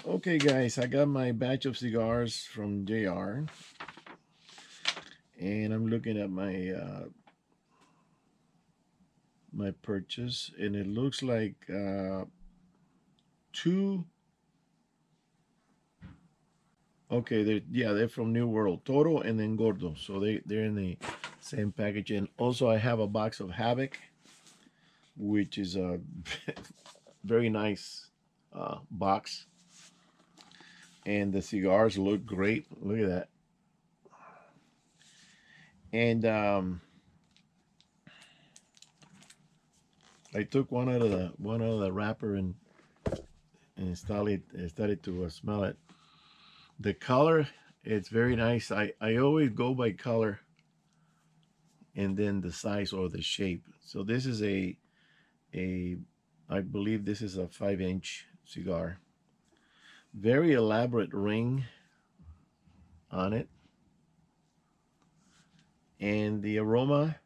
Okay, guys, I got my batch of cigars from JR, and I'm looking at my purchase, and it looks like two. Okay, they're from New World, Toro and then Gordo, so they're in the same package. And also, I have a box of Havoc, which is a very nice box, and the cigars look great. Look at that, and I took one out of the wrapper and started to smell it. The color, it's very nice. I always go by color and then the size or the shape. So this is a I believe this is a 5-inch cigar. Very elaborate ring on it, and the aroma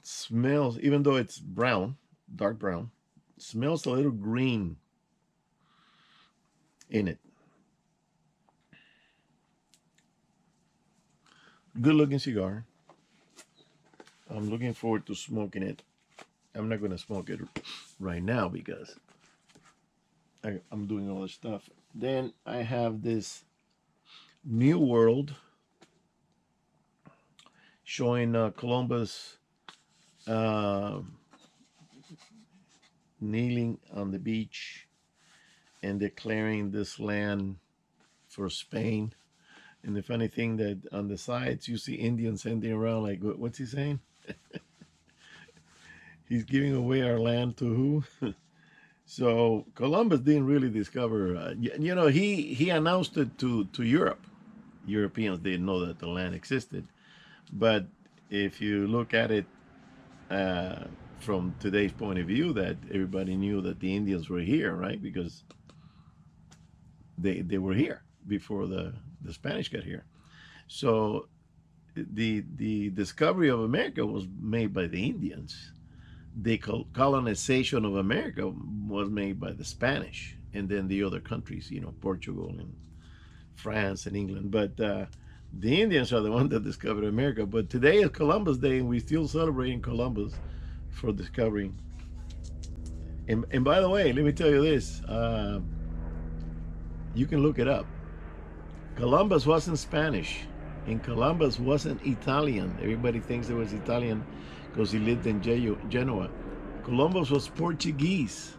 smells, even though it's brown, dark brown, smells a little green in it. Good looking cigar. I'm looking forward to smoking it. I'm not going to smoke it right now because I'm doing all this stuff. Then I have this New World showing Columbus kneeling on the beach and declaring this land for Spain. And the funny thing that on the sides you see Indians sending around like, what's he saying? He's giving away our land to who? So Columbus didn't really discover. He announced it to Europe. Europeans didn't know that the land existed. But if you look at it uh, from today's point of view, that everybody knew that the Indians were here, right? Because they were here before the Spanish got here. So the discovery of America was made by the Indians. The colonization of America was made by the Spanish, and then the other countries, Portugal and France and England. But the Indians are the ones that discovered America. But today is Columbus Day, and we still celebrating Columbus for discovering. And by the way, let me tell you this: you can look it up. Columbus wasn't Spanish, and Columbus wasn't Italian. Everybody thinks it was Italian because he lived in Genoa. Columbus was Portuguese,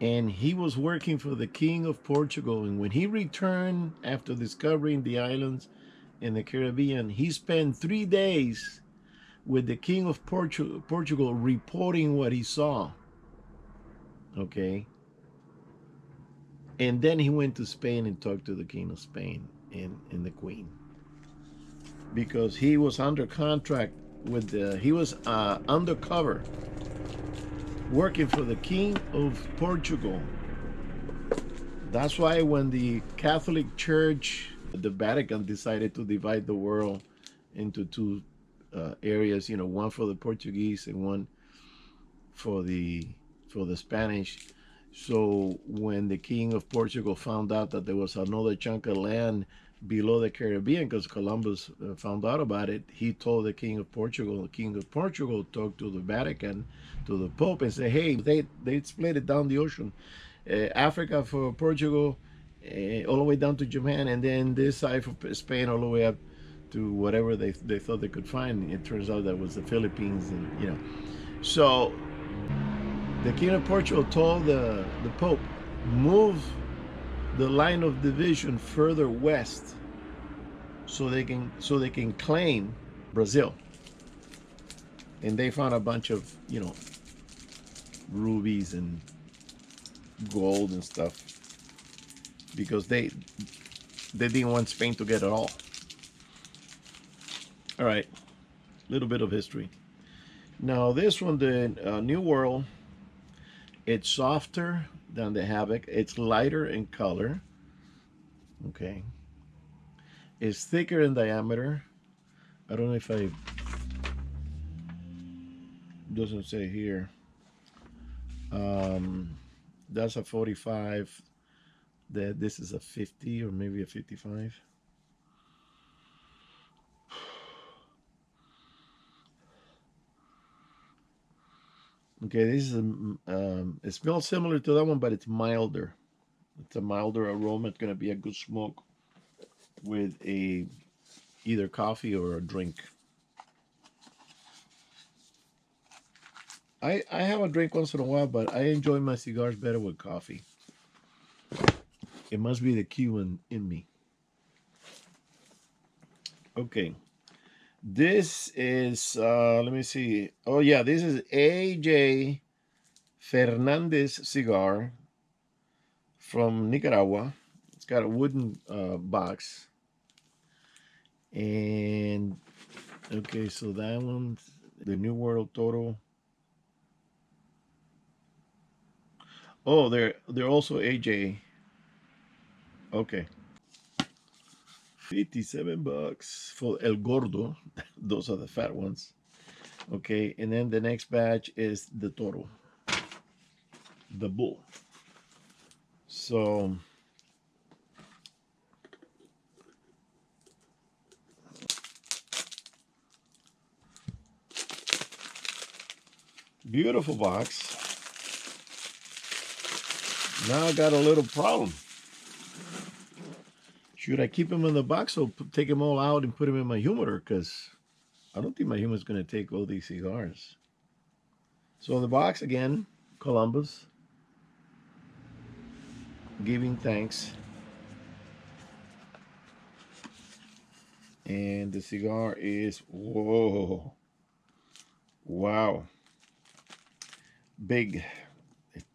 and he was working for the King of Portugal. And when he returned after discovering the islands in the Caribbean, he spent 3 days with the King of Portugal reporting what he saw. Okay. And then he went to Spain and talked to the King of Spain and the Queen, because he was under contract he was undercover working for the King of Portugal. That's why when the Catholic Church, the Vatican, decided to divide the world into two areas, one for the Portuguese and one for the Spanish. So when the King of Portugal found out that there was another chunk of land below the Caribbean, because Columbus found out about it, he told the King of Portugal. The King of Portugal talked to the Vatican, to the Pope, and said, hey, they split it down the ocean. Africa for Portugal, all the way down to Japan, and then this side for Spain all the way up to whatever they thought they could find. It turns out that was the Philippines, and So the King of Portugal told the Pope, move the line of division further west so they can claim Brazil. And they found a bunch of rubies and gold and stuff, because they didn't want Spain to get it all. All right, little bit of history. Now this one, the New World, it's softer than the Havoc. It's lighter in color. Okay. It's thicker in diameter. I don't know if doesn't say here. Um, that's a 45. That this is a 50 or maybe a 55. Okay, this is it smells similar to that one, but it's milder. It's a milder aroma. It's gonna be a good smoke with a either coffee or a drink. I have a drink once in a while, but I enjoy my cigars better with coffee. It must be the Cuban in me. Okay, this is let me see. Oh yeah, this is AJ Fernandez cigar from Nicaragua. It's got a wooden box, and okay, so that one, the New World Toro. Oh, they're also AJ. Okay, $57 for El Gordo. Those are the fat ones. Okay, and then the next batch is the Toro, the bull. So beautiful box. Now I got a little problem. Should I keep them in the box or take them all out and put them in my humidor? Because I don't think my humidor is going to take all these cigars. So in the box again, Columbus, giving thanks. And the cigar is, whoa, wow, big.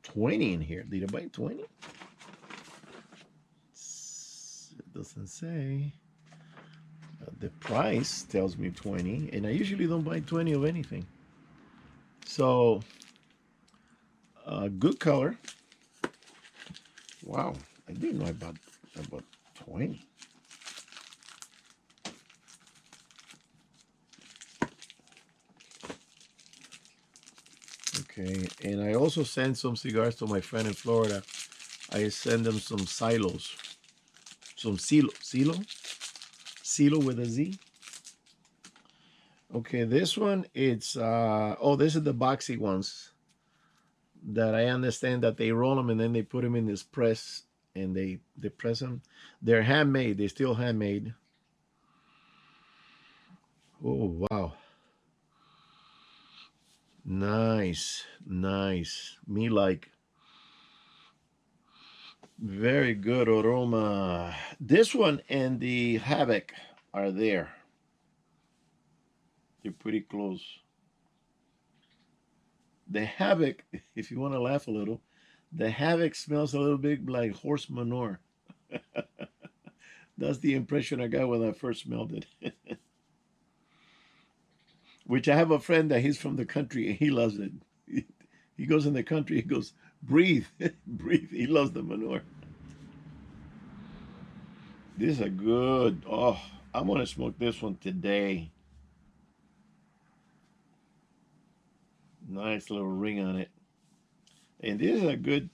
20 in here. Did I buy 20? It doesn't say. The price tells me 20, and I usually don't buy 20 of anything. So, good color. Wow, I didn't know about 20. Okay, and I also send some cigars to my friend in Florida. I send them some silos, some silo with a Z. Okay, this one, it's, oh, this is the boxy ones that I understand that they roll them and then they put them in this press and they press them. They're handmade. They're still handmade. Oh, wow. Nice, nice. Me like. Very good aroma. This one and the Havoc are there. They're pretty close. The Havoc, if you want to laugh a little, the Havoc smells a little bit like horse manure. That's the impression I got when I first smelled it. Which I have a friend that he's from the country and he loves it. He goes in the country, he goes, breathe, breathe. He loves the manure. This is a good, oh, I'm going to smoke this one today. Nice little ring on it. And this is a good,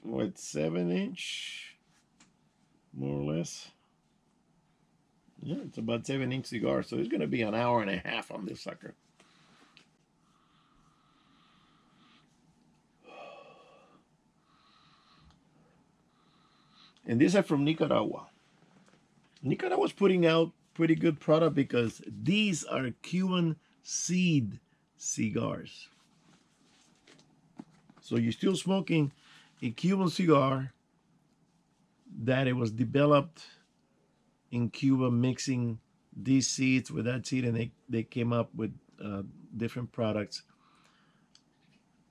what, 7-inch, more or less. Yeah, it's about 7-inch cigar. So it's going to be an hour and a half on this sucker. And these are from Nicaragua. Nicaragua's putting out pretty good product because these are Cuban seed cigars. So you're still smoking a Cuban cigar that it was developed in Cuba, mixing these seeds with that seed, and they came up with different products.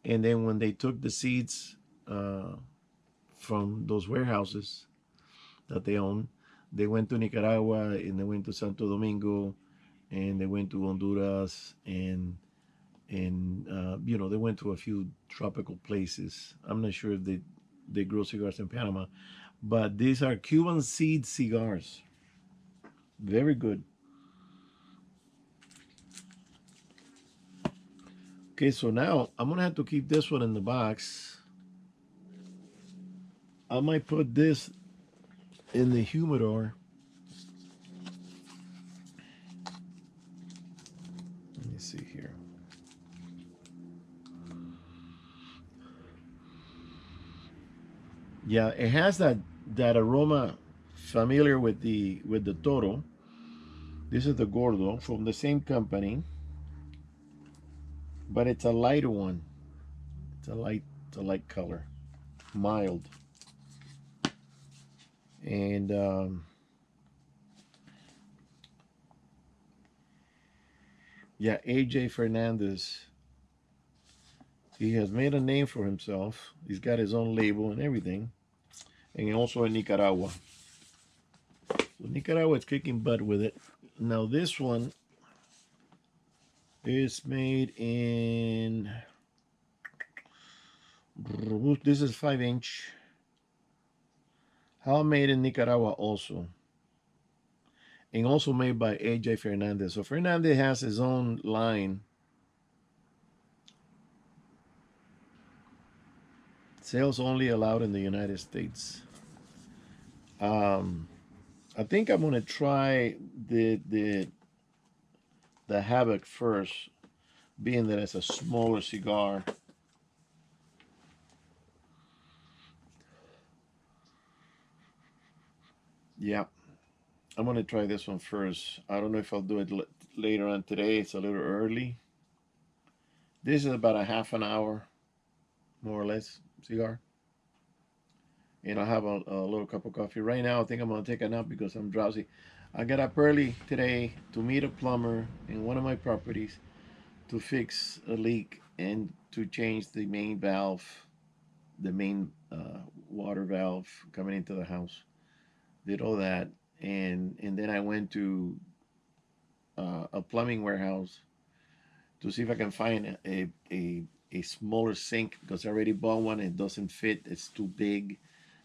And then when they took the seeds from those warehouses that they own, they went to Nicaragua and they went to Santo Domingo and they went to Honduras and you know, they went to a few tropical places. I'm not sure if they grow cigars in Panama, but these are Cuban seed cigars. Very good. Okay, so now I'm gonna have to keep this one in the box. I might put this in the humidor. Let me see here. Yeah, it has that aroma familiar with the Toro. This is the Gordo from the same company, but it's a lighter one. It's a light color, mild, and yeah, AJ Fernandez. He has made a name for himself. He's got his own label and everything, and also in Nicaragua. So Nicaragua is kicking butt with it. Now this one is made in. This is 5-inch. How made in Nicaragua also, and also made by AJ Fernandez. So Fernandez has his own line. Sales only allowed in the United States. Um, I think I'm gonna try the Havoc first, being that it's a smaller cigar. Yeah, I'm gonna try this one first. I don't know if I'll do it later on today. It's a little early. This is about a half an hour, more or less, cigar. And I'll have a little cup of coffee. Right now, I think I'm gonna take a nap because I'm drowsy. I got up early today to meet a plumber in one of my properties to fix a leak and to change the main valve, the main water valve coming into the house. Did all that, and then I went to a plumbing warehouse to see if I can find a smaller sink because I already bought one. It doesn't fit. It's too big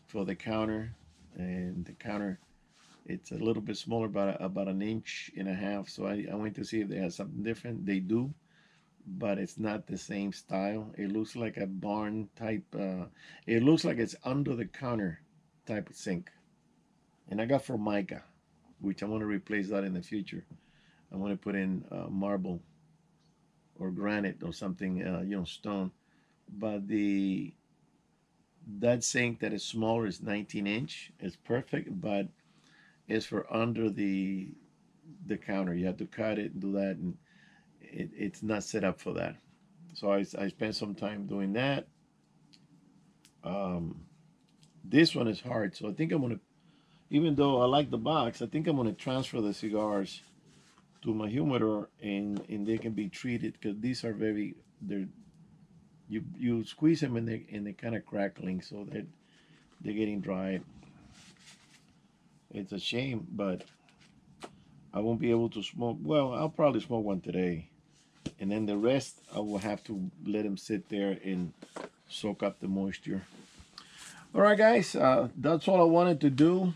for the counter, and the counter it's a little bit smaller, about an inch and a half. So I went to see if they had something different. They do, but it's not the same style. It looks like a barn type. It looks like it's under the counter type of sink. And I got Formica, which I want to replace that in the future. I want to put in marble or granite or something, stone. But the that sink that is smaller is 19-inch. It's perfect, but it's for under the counter. You have to cut it and do that, and it's not set up for that. So I spent some time doing that. Um, this one is hard, so I think I'm gonna, even though I like the box, I think I'm gonna transfer the cigars to my humidor, and they can be treated because these are they're you squeeze them and they're kind of crackling, so they're getting dry. It's a shame, but I won't be able to smoke. Well, I'll probably smoke one today, and then the rest I will have to let them sit there and soak up the moisture. All right, guys, that's all I wanted to do.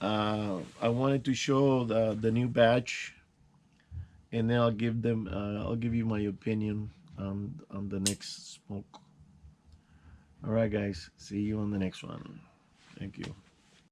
I wanted to show the new batch, and then I'll give you my opinion on the next smoke. All right, guys, see you on the next one. Thank you.